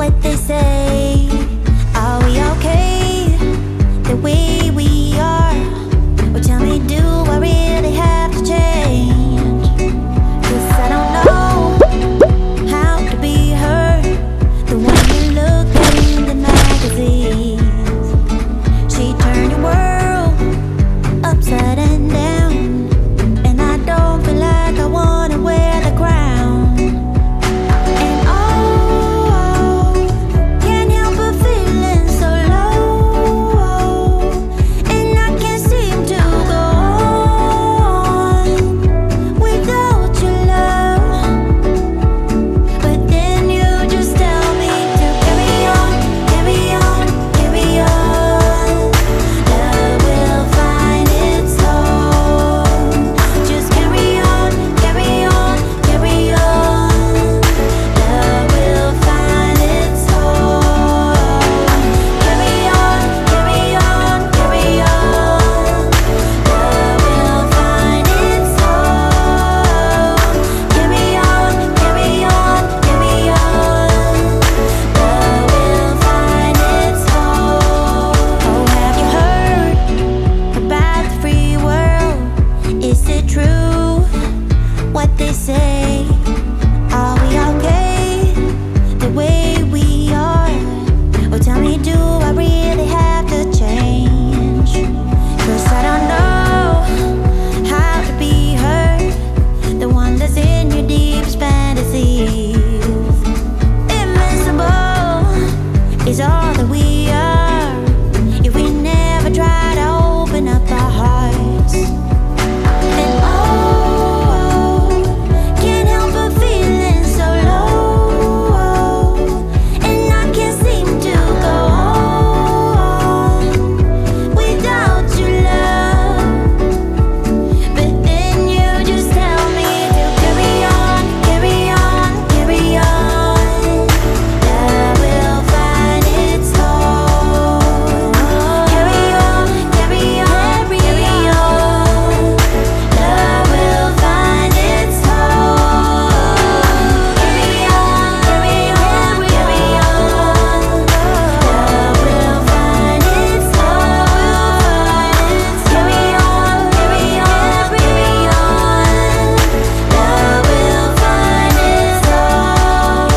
what they say. Are we okay the way we are? Well, tell me, do I really have to change? 'Cause I don't know how to be her, the one you look at in the magazines. She turned your world upside and down, and I don't feel like I wanna wear the crown. And oh, can't help but feeling so low, and I can't seem to go on without your love. But then you just tell me to carry on, carry on, carry on. Love will find its home. Just carry on, carry on, carry on. Love will find its home. Carry on, carry on, carry on. Love will find its home. Carry on, carry on, carry on. Love will find its home. Oh, have you heard about the free world? Is it true what they say? Are we okay the way we are? Well, tell me, do I really have to change? 'Cause I don't know how to be her, the one that's in your deepest fantasies. Invincible is all that we are if we never try to open up our hearts. And oh, can't help but feeling so low, and I can't seem to go on without your love. But then you just tell me to carry on, carry on, carry on. Love will find its home. Carry on, carry on, carry on. Love will find its home. Carry on, carry on, carry on. Love will find its home. Carry on, carry on, carry on. Love will find its home.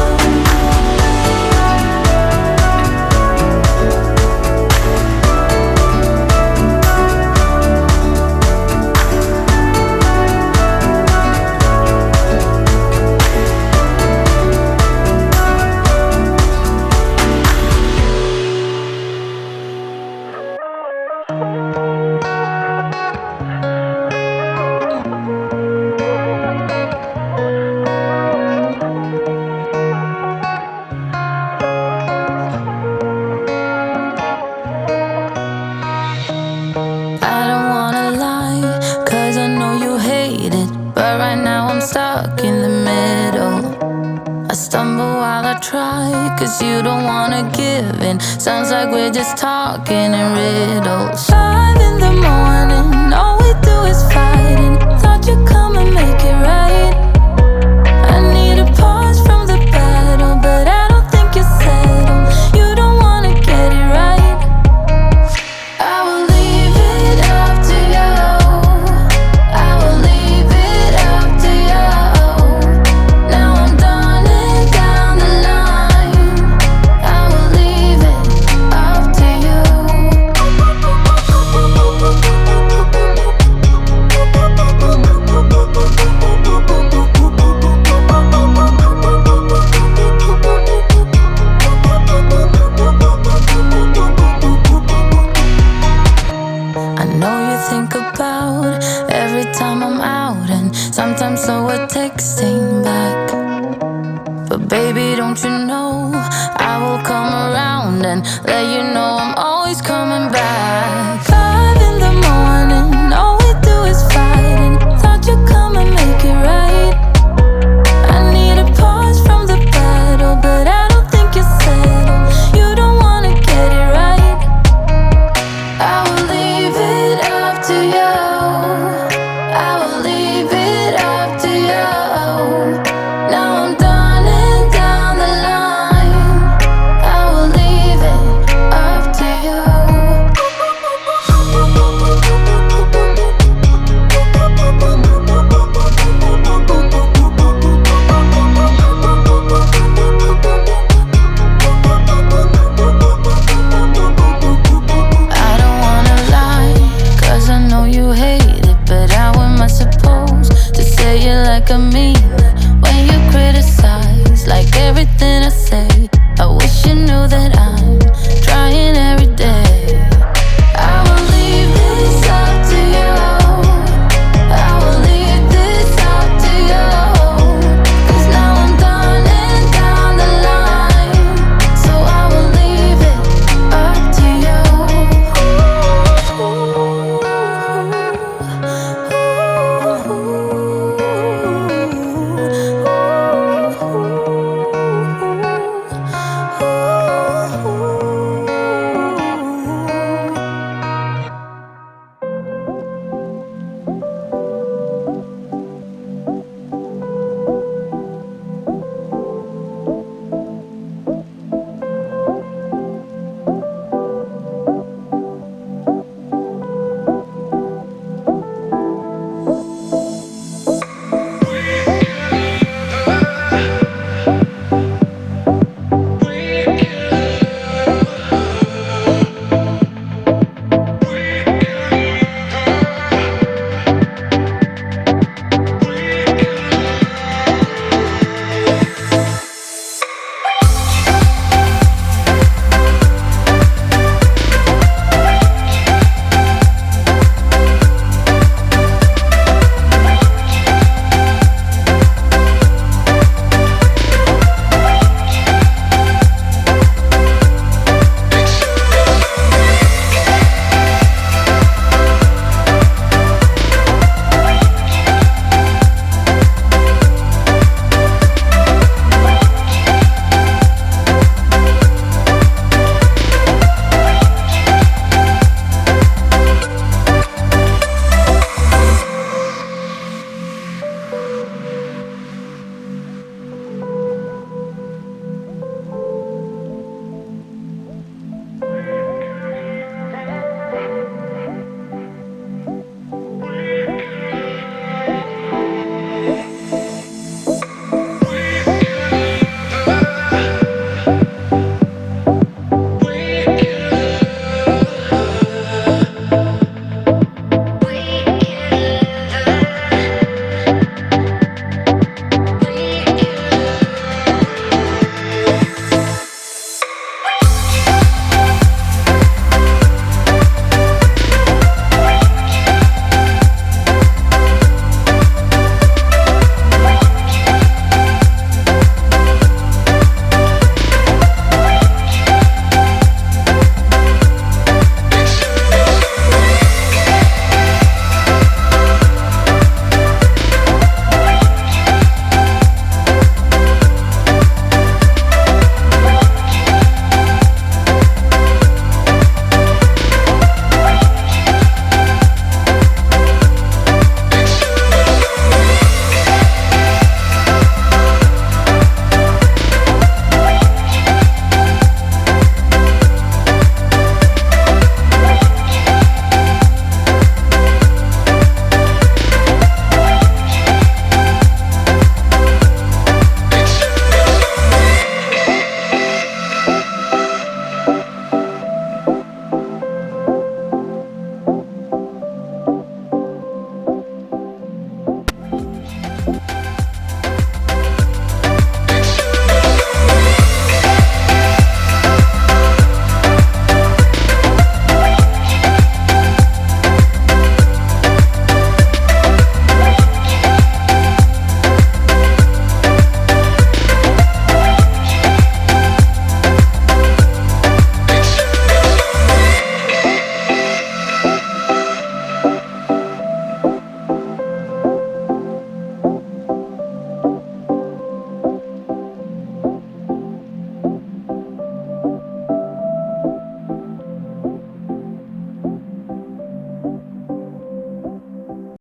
I don't wanna lie, 'cause I know you hate it. But right now I'm stuck in the middle. I stumble while I try, 'cause you don't wanna give in. Sounds like we're just talking in riddles. 5 in the morning, all we do is fighting. Thought you'd come and make it right. I need a pause from the battle, but I don't think you're settled. You don't wanna get it right. I will leave it up to you. I will leave it up to you. Now I'm done and down the line. I will leave it up to you. I know you think about every time I'm out, and sometimes so we're texting back. But baby, don't you know I will come around and let you know I'm always coming back. 5 in the morning, all we do is fighting. Thought you'd come and make it right. I need a pause from the battle, but I don't think you're settled. You don't wanna get it right. I will leave it up to you. I will leave it up to you. Now I'm done and down the line. wish you knew that